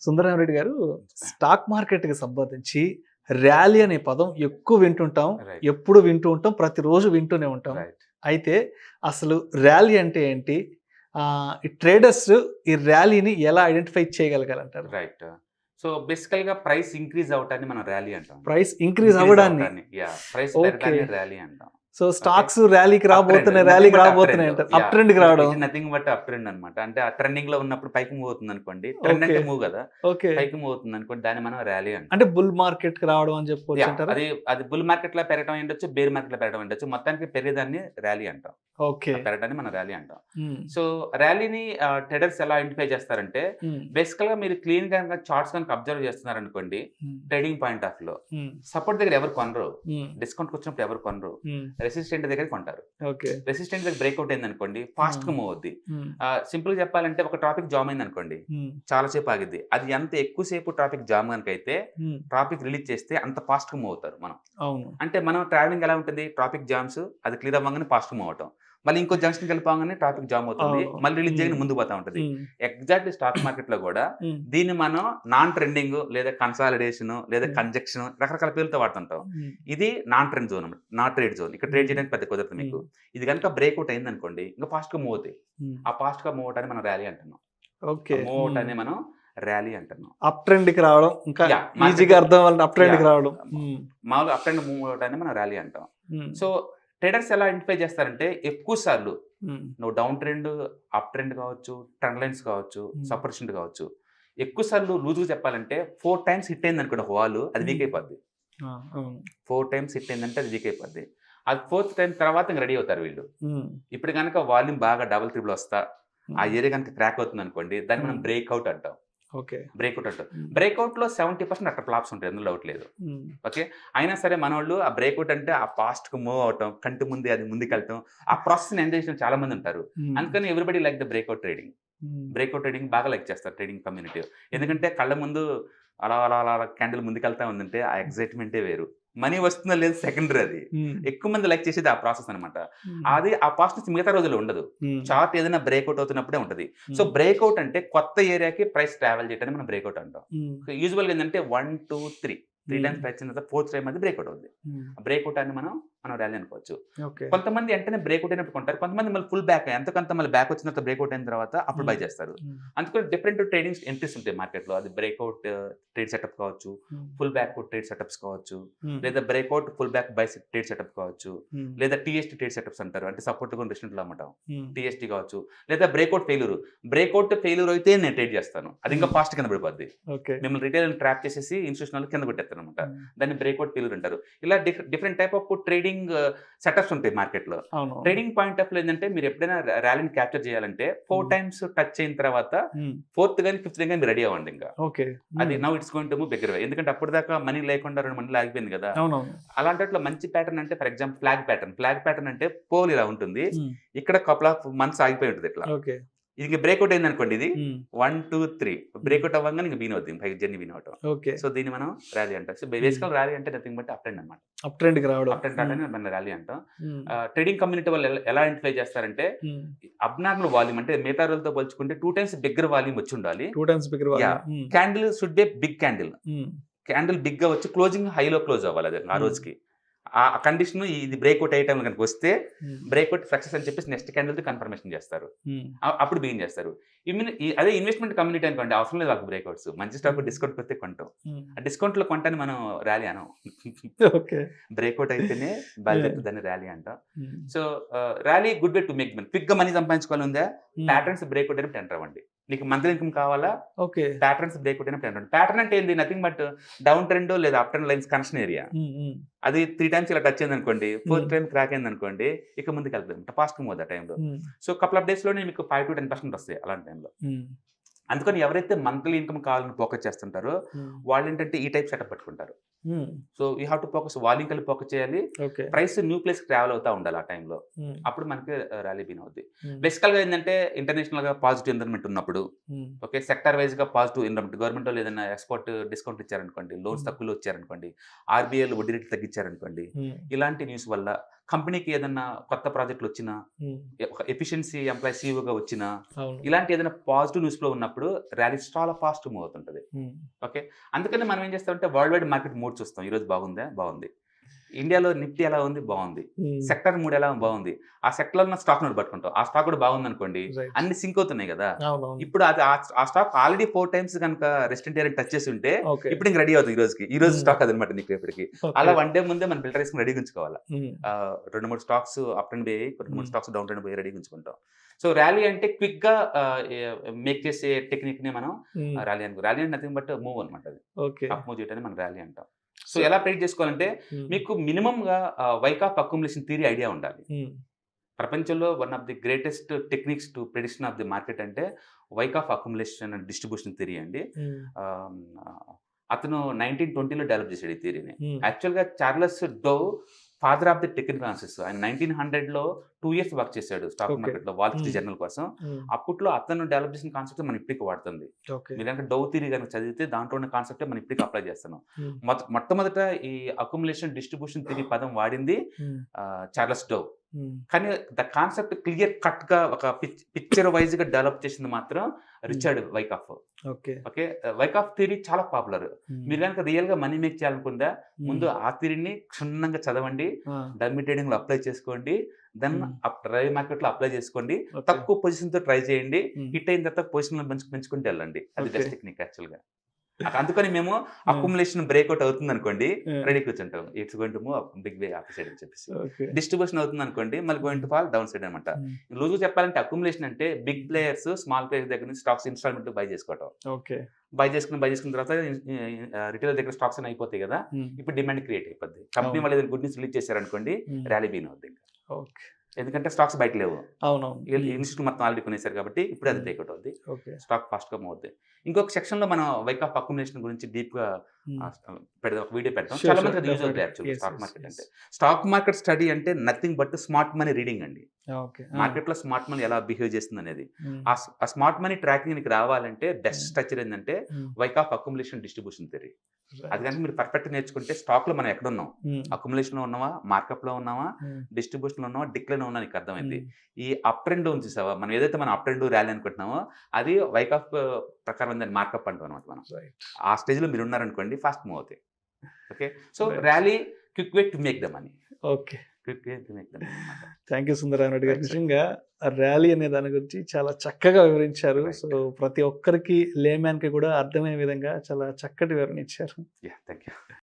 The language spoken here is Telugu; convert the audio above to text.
సుందరరామరెడ్డి గారు, స్టాక్ మార్కెట్‌కి సంబంధించి ర్యాలీ అనే పదం ఎక్కువ వింటుంటాం. రైట్. ఎప్పుడు వింటూ ఉంటాం. ప్రతిరోజు వింటూనే ఉంటాం. రైట్. అయితే అసలు ర్యాలీ అంటే ఏంటి? ఈ ట్రేడర్స్ ఈ ర్యాలీని ఎలా ఐడెంటిఫై చేయగలగాలంటారు? రైట్. సో బేసికల్‌గా ప్రైస్ ఇంక్రీజ్ అవ్వటాన్ని మనం ర్యాలీ అంటాం. ప్రైస్ ఇంక్రీజ్ అవ్వడాన్ని. Price okay. పెరగడాన్ని ర్యాలీ అంటాం. So okay. స్టాక్స్ ర్యాలీకి అప్ ట్రెండ్. రాబోతున్నాయి, నథింగ్ ర్యాలీకి బట్ అప్ రాబోతున్నాయి ట్రెండ్. అంటారు. అప్ ట్రెండ్‌కి రావడం. It nothing but up trend అన్నమాట. అంటే ఆ ట్రెండింగ్‌లో ఉన్నప్పుడు పైకి మూవ్ అవుతుంది అనుకోండి. Trend okay. అంటే మూవ్ కదా! ఓకే. పైకి మూవ్ అవుతుంది అనుకోండి. దాన్ని మనం ర్యాలీ అంటాం. అంటే బుల్ మార్కెట్‌కి రావడం అని చెప్పుకోవచ్చు అంటారా? అది బుల్ మార్కెట్‌లో పెరగడం అయ్యుండొచ్చు, బేర్ మార్కెట్‌లో పెరగడం అయ్యుండొచ్చు. మొత్తానికి పెరిగేదాన్ని ర్యాలీ అంటాం. ఓకే. ఆ పెరగడాన్ని మనం ర్యాలీ అంటాం. హ్మ్. సో ర్యాలీని ట్రేడర్స్ ఎలా ఐడెంటిఫై చేస్తారంటే హ్మ్. బేసికల్‌గా మీరు క్లీన్‌గా గనక చార్ట్స్ గనక అబ్జర్వ్ చేస్తున్నారనుకోండి, హ్మ్. ట్రేడింగ్ పాయింట్ ఆఫ్ వ్యూలో హ్మ్. సపోర్ట్ దగ్గర ఎవరు కొనరు. హ్మ్. డిస్కౌంట్‌కి వచ్చినప్పుడు ఎవరు కొనరు. హ్మ్. రెసిస్టెంట్ దగ్గర కొంటారు. ఓకే. రెసిస్టెంట్ దగ్గర బ్రేక్అవుట్ అయిందనుకోండి, ఫాస్ట్‌గా మూవ్ అవుద్ది. హ్మ్. సింపుల్‌గా చెప్పాలంటే ఒక ట్రాఫిక్ జామ్ అయిందనుకోండి, హ్మ్. చాలా సేపు ఆగిద్ది. అది ఎంత ఎక్కువ సేపు ట్రాఫిక్ జామ్ గనకైతే హ్మ్. ట్రాఫిక్ రిలీజ్ చేస్తే అంత ఫాస్ట్‌గా మూవ్ అవుతారు మనం. అవును. అంటే మనం ట్రావెలింగ్ ఎలా ఉంటుంది? ట్రాఫిక్ జామ్స్ అది క్లియర్ అవ్వంగానే ఫాస్ట్‌గా మూవ్ అవ్వటం. మళ్ళీ ఇంకో జంక్షన్‌కి వెళ్ళిపోగానే ట్రాఫిక్ జామ్ అవుతుంది. అవును. మళ్ళీ రిలీజ్ హ్మ్. చేయగానే ముందుకు పోతా ఉంటది. హ్మ్. ఎగ్జాక్ట్‌లీ స్టాక్ మార్కెట్‌లో గూడా హ్మ్. దీన్ని మనం నాన్ ట్రెండింగ్ లేదా కన్సాలిడేషన్ లేదా హ్మ్. కంజక్షన్ రకరకాల పేర్లతో వాడుతుంటాం. హ్మ్. ఇది నాన్ ట్రెండ్ జోన్ అన్నమాట. Not trade zone. ఇక్కడ ట్రేడ్ హ్మ్. చేయడానికి పెద్ద కుదరదు మీకు. హ్మ్. ఇది గనుక బ్రేక్‌ఔట్ అయిందనుకోండి, ఇంకా ఫాస్ట్‌గా మూవ్ అవుతాయి. హ్మ్. ఆ ఫాస్ట్‌గా మూవ్ అవ్వటాన్ని మనం ర్యాలీ అంటున్నాం. ఓకే. ఆ మూవ్ హ్మ్. అవ్వటాన్ని మనం ర్యాలీ అంటున్నాం. అప్ ట్రెండ్‌కి రావడం. ఇంకా ఈజీగా మార్కెట్ అర్థం అవ్వాలంటే అప్ ట్రెండ్‌కి యాహ్! రావడం. హ్మ్. మామూలుగా అప్ ట్రెండ్ మూవ్ అవ్వటాన్ని మనం ర్యాలీ అంటాం. హ్మ్. సో ట్రేడర్స్ ఎలా ఐడెంటిఫై చేస్తారంటే ఎక్కువ సార్లు హ్మ్. నువ్వు డౌన్ ట్రెండ్, అప్ ట్రెండ్ కావచ్చు, ట్రెండ్ లైన్స్ కావచ్చు, హ్మ్. సపరేషన్ కావచ్చు. ఎక్కువ సార్లు లూజ్‌గా చెప్పాలంటే 4 టైమ్స్ హిట్ అయిందనుకోండి ఒక వాల్ అది వీక్ హ్మ్. అయిపోద్ది. ఆ! అవును. 4 టైమ్స్ హిట్ అయిందంటే అది వీక్ అయిపోద్ది. అది ఫోర్త్ టైమ్ తర్వాత ఇంక రెడీ అవుతారు వీళ్ళు. హ్మ్. ఇప్పుడు గనక వాల్యూమ్ బాగా డబుల్, ట్రిపుల్ వస్తా ఆ హ్మ్. ఏరియా గనక క్రాక్ అవుతుందనుకోండి దాన్ని మనం హ్మ్. బ్రేక్‌ఔట్ అంటాం. ఓకే. బ్రేక్‌ఔట్ అంటాం. హ్మ్. బ్రేక్‌ఔట్‌లో 70% అట్టర్ ఫ్లాప్స్ ఉంటాయి. అందులో డౌట్ లేదు. హ్మ్. ఓకే. అయినా సరే మనోళ్ళు ఆ బ్రేక్‌ఔట్ అంటే ఆ ఫాస్ట్‌గా మూవ్ అవ్వటం, కంటి ముందే అది ముందుకెళ్ళటం, ఆ ప్రాసెస్‌ని ఎంజాయ్ చేసిన చాలా మంది ఉంటారు. హ్మ్. అందుకని everybody like the breakout trading. హ్మ్. బ్రేక్‌ఔట్ ట్రేడింగ్ బాగా లైక్ చేస్తారు ట్రేడింగ్ కమ్యూనిటీ. ఎందుకంటే కళ్ళ ముందు అలా క్యాండిల్ ముందుకెళ్తా ఉందంటే ఆ ఎక్సైట్‌మెంటే వేరు. మనీ వస్తుందో లేదో సెకండరీ అది. హ్మ్. ఎక్కువ మంది లైక్ చేసేది ఆ ప్రాసెస్ అనమాట. హ్మ్. అది ఆ ఫాస్ట్‌నెస్ మిగతా రోజుల్లో ఉండదు. హ్మ్. చార్ట్ ఏదైనా బ్రేక్‌ఔట్ అవుతున్నప్పుడే ఉంటది. సో హ్మ్. బ్రేక్‌ఔట్ అంటే కొత్త ఏరియాకి ప్రైస్ ట్రావెల్ చేయడాన్ని మనం బ్రేక్‌ఔట్ అంటాం. హ్మ్. సో యూజువల్‌గా ఏందంటే 1, 2, 3 హ్మ్. టైమ్స్ ప్రైస్ వచ్చిన తర్వాత ఫోర్త్ టైమ్ అది బ్రేక్‌ఔట్ అవుద్ది. హ్మ్. ఆ బ్రేక్‌ఔట్ అని మనం ర్యాలీ అనుకోవచ్చు. ఓకే. కొంతమంది వెంటనే బ్రేక్‌ఔట్ అయినప్పుడు కొంటారు. కొంతమంది మళ్ళీ ఫుల్ బ్యాక్ ఎంతకంత మళ్ళీ బ్యాక్ వచ్చిన తర్వాత బ్రేక్‌ఔట్ అయిన తర్వాత అప్పుడు బై హ్మ్. చేస్తారు. హ్మ్. అందుకని డిఫరెంట్ ట్రేడింగ్ ఎంట్రీస్ ఉంటాయి మార్కెట్‌లో. అది బ్రేక్‌ఔట్ ట్రేడ్ సెటప్ కావచ్చు, హ్మ్. ఫుల్ బ్యాక్ ట్రేడ్ సెటప్స్ కావచ్చు, హ్మ్. లేదా breakout pullback buy trade setup కావచ్చు, హ్మ్. లేదా టీఎస్టీ ట్రేడ్ సెటప్స్ అంటారు. అంటే సపోర్ట్ కొని రెసిస్టెంట్‌లో అమ్మటం. హ్మ్. టీఎస్టీ కావచ్చు, లేదా బ్రేక్‌ఔట్ ఫెయిల్యూర్. బ్రేక్‌ఔట్ ఫెయిల్యూర్ అయితే నేను ట్రేడ్ చేస్తాను. అది ఇంకా హ్మ్. ఫాస్ట్ కింద పడిపోద్ది. ఓకే. మిమ్మల్ని రిటైల్‌ని ట్రాప్ చేసేసి ఇన్‌స్టిట్యూషనల్ కింద కొట్టేస్తారనమాట. హ్మ్. దాన్ని బ్రేక్‌ఔట్ ఫెయిల్యూర్ అంటారు. ఇలా different type of trading setups ఉంటాయి మార్కెట్‌లో. అవునవును. ట్రేడింగ్ పాయింట్ ఆఫ్ వ్యూ ఏందంటే మీరు ఎప్పుడైనా ర్యాలీని క్యాప్చర్ చేయాలంటే 4 హ్మ్. టైమ్స్ టచ్ అయిన తర్వాత హ్మ్. ఫోర్త్ గాని, ఫిఫ్త్ గాని మీరు రెడీ అవ్వండి ఇంకా. ఓకే. అది హ్మ్. Now it's going to move bigger వే. ఎందుకంటే అప్పటిదాకా మనీ లేకుండా 2 మంత్లు ఆగిపోయింది కదా! అవునవును. అలాంటట్లో మంచి ప్యాటర్న్ అంటే for example flag pattern. Flag pattern అంటే పోల్ ఇలా ఉంటుంది. హ్మ్. ఇక్కడ కపుల్ ఆఫ్ మంత్స్ ఆగిపోయి ఉంటది ఇట్లా. ఓకే. ఇది బ్రేక్‌ఔట్ అయిందనుకోండి ఇది హ్మ్. 1, 2, 3 హ్మ్. బ్రేక్‌ఔట్ అవ్వంగానే ఇంక బిగిన్ అవుద్ది. పైకి జర్నీ బిగిన్ అవ్వటం. ఓకే. సో దీన్ని మనం ర్యాలీ అంటాం. సో హ్మ్. బేసికల్ ర్యాలీ అంటే నథింగ్ బట్ అప్ ట్రెండ్ అన్నమాట. అప్ ట్రెండ్‌కి రావడం. అప్ ట్రెండ్ హ్మ్. రావడాన్ని మనం ర్యాలీ అంటాం. హ్మ్. ట్రేడింగ్ కమ్యూనిటీ వాళ్ళు ఎలా ఐడెంటిఫై చేస్తారంటే హ్మ్. అబ్నార్మల్ వాల్యూమ్ అంటే మిగతా రోజులతో పోల్చుకుంటే 2 టైమ్స్ బిగ్గర్ వాల్యూమ్ వచ్చుండాలి. 2 times bigger volume. Hmm. Candle should be big candle. Hmm. Candle బిగ్‌గా వచ్చి క్లోజింగ్ హైలో క్లోజ్ అవ్వాలి అది ఆ హ్మ్. రోజుకి. ఆ కండిషన్ ఇది బ్రేక్‌ఔట్ అయ్యే టైంలో గనుక వస్తే హ్మ్. బ్రేక్‌ఔట్ సక్సెస్ అని చెప్పేసి నెక్స్ట్ క్యాండిల్‌ది కన్ఫర్మేషన్ చేస్తారు. హ్మ్. అప్పుడు బిగిన్ చేస్తారు. అదే ఇన్వెస్ట్‌మెంట్ కమ్యూనిటీ అనుకోండి అవసరం లేదు వాళ్ళకి బ్రేక్‌ఔట్స్. మంచి స్టాక్ హ్మ్. డిస్కౌంట్‌కి వస్తే కొంటాం. హ్మ్. ఆ డిస్కౌంట్‌లో కొంటాన్ని మనం ర్యాలీ అనం. ఓకే. బ్రేక్‌ఔట్ అయితేనే ఆ! బయలుదేరితే దాన్ని ర్యాలీ అంటాం. హ్మ్. So rally good way to make money. క్విక్‌గా మనీ సంపాదించుకోవాలని ఉందా? హ్మ్. ప్యాటర్న్స్ బ్రేక్‌ఔట్ అయినప్పుడు ఎంటర్ అవ్వండి. నీకు మంత్లీ ఇన్‌కమ్ కావాలా? ఓకే. ప్యాటర్న్స్ బ్రేక్‌ఔట్ అయినప్పుడు ఎంటర్ అవ్వండి. ప్యాటర్న్ అంటే ఏంది? నథింగ్ బట్ డౌన్ ట్రెండ్ లేదా up trend lines connection area. హ్మ్. హ్మ్. అది 3 టైమ్స్ ఇలా టచ్ అయిందనుకోండి, హ్మ్. ఫోర్త్ టైమ్ క్రాక్ అయిందనుకోండి, ఇక ముందుకెళ్తదనమాట. ఫాస్ట్‌గా మూవ్ అవుద్ది ఆ టైంలో. హ్మ్. సో, కపుల్ ఆఫ్ డేస్‌లోనే మీకు 5-10% వస్తాయి అలాంటి టైంలో. హ్మ్. అందుకని ఎవరైతే మంత్లీ ఇన్‌కమ్ కావాలని ఫోకస్ చేస్తుంటారో, హ్మ్. వాళ్ళేంటంటే ఈ టైప్ సెటప్ పట్టుకుంటారు. So you have to focus, volume కలిపి ఫోకస్ చేయాలి, okay. Price new place travel అవుతా ఉండాలి ఆ టైంలో. అప్పుడు మనకి ర్యాలీ బీన్ అవుద్ది. బేసికల్గా ఏంటంటే ఇంటర్నేషనల్గా పాజిటివ్ ఎన్విరాన్మెంట్ ఉన్నప్పుడు, ఓకే, సెక్టర్ వైజ్గా పాజిటివ్ ఎన్విరాన్మెంట్, గవర్నమెంట్ వాళ్ళు ఏదైనా ఎక్స్పోర్ట్ డిస్కౌంట్ ఇచ్చారనుకోండి, లోన్స్ తక్కువలో ఇచ్చారనుకోండి, ఆర్బీఐలు వడ్డీ రేట్లు తగ్గించారనుకోండి, ఇలాంటి న్యూస్ వల్ల కంపెనీకి ఏదైనా కొత్త ప్రాజెక్టులు వచ్చినా, ఒక ఎఫిషియన్సీ ఎంప్లాయీ సీఈఓగా వచ్చినా, ఇలాంటి ఏదైనా పాజిటివ్ న్యూస్ లో ఉన్నప్పుడు ర్యాలీ చాలా ఫాస్ట్ మూవ్ అవుతుంటది. ఓకే, అందుకని మనం ఏం చేస్తామంటే వరల్డ్ వైడ్ మార్కెట్ మూడ్ చూస్తాం. ఈ రోజు బాగుందా, బాగుంది. ఇండియాలో నిఫ్టీ ఎలా ఉంది, బాగుంది. సెక్టర్ మూడ్ ఎలా బాగుంది, ఆ సెక్టర్ లో స్టాక్ నోట్ పట్టుకుంటాం. ఆ స్టాక్ కూడా బాగుంది అనుకోండి, అన్ని సింక్ అవుతున్నాయి కదా. ఇప్పుడు అది ఆ స్టాక్ ఆల్రెడీ 4 times కనుక రెసిస్టెంట్ ఏరియా టచ్ చేసి ఉంటే ఇప్పుడు ఇంక రెడీ అవుతుంది. ఈ రోజు స్టాక్ అదనమాట నీకు రేపటికి. అలా వన్ డే ముందే మనం ఫిల్టర్ వేసుకుని రెడీగా ఉంచుకోవాలి. 2-3 స్టాక్స్ అప్ అండ్ పోయి, 2-3 స్టాక్స్ డౌన్ ట్రెండ్ పోయి రెడీగా ఉంచుకుంటాం. సో ర్యాలీ అంటే క్విక్ గా మేక్ చేసే టెక్నిక్ ని మనం ర్యాలీ అనుకో. ర్యాలీ అంటే నథింగ్ బట్ మూవ్ అనమాట. అది అప్ మూవ్ చేయడానికి మనం ర్యాలీ అంటాం. సో ఎలా ప్రెడిక్ట్ చేసుకోవాలంటే మీకు మినిమం గా Wyckoff accumulation theory idea ఉండాలి. ప్రపంచంలో one of the greatest techniques to prediction of the market అంటే Wyckoff accumulation and distribution theory అండి. అతను 1920లో డెవలప్ చేశాడు ఈ థియరీని. యాక్చువల్గా Charles Dow father of the technical analysis. ఆయన 1900లో 2 years వర్క్ చేశాడు స్టాక్ మార్కెట్ లో, వాల్ స్ట్రీట్ జర్నల్ కోసం. అప్పట్లో అతను డెవలప్ చేసిన కాన్సెప్ట్ మనం ఇప్పటికి వాడుతుంది. మీరు కనుక డౌ థియరీ కనుక చదివితే దాంట్లో ఉన్న కాన్సెప్ట్ మనం ఇప్పటికి అప్లై చేస్తున్నాం. మొట్టమొదట ఈ అక్యుములేషన్ డిస్ట్రిబ్యూషన్ థియరీ పదం వాడింది చార్లెస్ డో. కానీ ద కాన్సెప్ట్ క్లియర్ కట్ గా ఒక పిక్చర్ వైజ్ గా డెవలప్ చేసింది మాత్రం రిచర్డ్ వైకాఫ్. ఓకే, వైకాఫ్ థియరీ చాలా పాపులర్. మీరు కనుక రియల్ గా మనీ మేక్ చేయాలనుకుందా, ముందు ఆ థియరీని క్షుణ్ణంగా చదవండి, డమ్మీ ట్రేడింగ్ లో అప్లై చేసుకోండి, దెన్ డ్రైవ్ మార్కెట్ లో అప్లై చేసుకోండి, తక్కువ పొజిషన్ తో ట్రై చేయండి, హిట్ అయిన తర్వాత పొజిషన్ పెంచుకుంటూ వెళ్ళండి. అది బెస్ట్ టెక్నిక్ యాక్చువల్ గా. అందుకని మేము అక్యుములేషన్ బ్రేక్అవుట్ అవుతుంది అనుకోండి, రెడీ కూర్చుంటాం. It's going to move big way upside అని చెప్పేసి. డిస్ట్రిబ్యూషన్ అవుతుంది అనుకోండి, మళ్ళీ going to fall downside అనమాట. లూజ్ చెప్పాలంటే అక్యుములేషన్ అంటే బిగ్ ప్లేయర్స్ స్మాల్ ప్లేయర్స్ దగ్గర నుంచి స్టాక్స్ ఇన్స్టాల్మెంట్ బై చేసుకోవటం. బై చేసుకున్న తర్వాత రిటైల్ దగ్గర స్టాక్స్ అని అయిపోతాయి కదా, ఇప్పుడు డిమాండ్ క్రియేట్ అయిపోద్ది. కంపెనీ వాళ్ళు ఏదైనా గుడ్ న్యూస్ రిలీజ్ చేశారనుకోండి, ర్యాలీ బీన్ అవుతుంది. ఎందుకంటే స్టాక్స్ బయట లేవు, ఇన్స్టిట్యూట్ మొత్తం ఆల్రెడీ కొనేసారు కాబట్టి ఇప్పుడు అది బ్రేక్అవుట్ అవుద్ది, స్టాక్ ఫాస్ట్ గా మూవ్ అవుతుంది. ఇంకొక సెక్షన్ లో మనం వైక్ ఆఫ్ అక్యుములేషన్ గురించి డీప్ గా పెడదాం, ఒక వీడియో పెడతాం. చాలా మంది అది యూజ్ అవుతుంది యాక్చువల్లీ. స్టాక్ మార్కెట్ అంటే, స్టాక్ మార్కెట్ స్టడీ అంటే nothing but smart money reading అండి. మార్కెట్ లో స్మార్ట్ మనీ ఎలా బిహేవ్ చేస్తుంది అనేది, ఆ స్మార్ట్ మనీ ట్రాకింగ్ రావాలంటే బెస్ట్ స్ట్రక్చర్ ఏంటంటే వైక్ ఆఫ్ అక్యుములేషన్ డిస్ట్రిబ్యూషన్ థియరీ. అది కనుక మీరు పర్ఫెక్ట్ నేర్చుకుంటే స్టాక్ లో మనం ఎక్కడ ఉన్నాం, అక్యుములేషన్ లో ఉన్నావా, మార్కప్ లో ఉన్నావా, డిస్ట్రిబ్యూషన్ లో ఉన్నావా, డిక్లైన్ ఉన్నా నీకు అర్థమైంది. ఈ అప్ అండ్ డౌన్ చూసావా, మనం ఏదైతే మనం అప్ అండ్ డౌన్ ర్యాలీ అనుకుంటున్నామో అది వైక్ ఆఫ్ ప్రకారం దాన్ని మార్కప్ అంటాం అనమాట. మనం ఆ స్టేజ్ లో మీరు ఉన్నారనుకోండి, ఫాస్ట్ మూవ్ అవుతాయి. Okay, so rally quick way to make the money. Thank you Sundara Rao Reddy గారు. నిజంగా ర్యాలీ అనే దాని గురించి చాలా చక్కగా వివరించారు. సో ప్రతి ఒక్కరికి లేమ్యాన్ కి కూడా అర్థమయ్యే విధంగా చాలా చక్కటి వివరణ ఇచ్చారు. Thank you.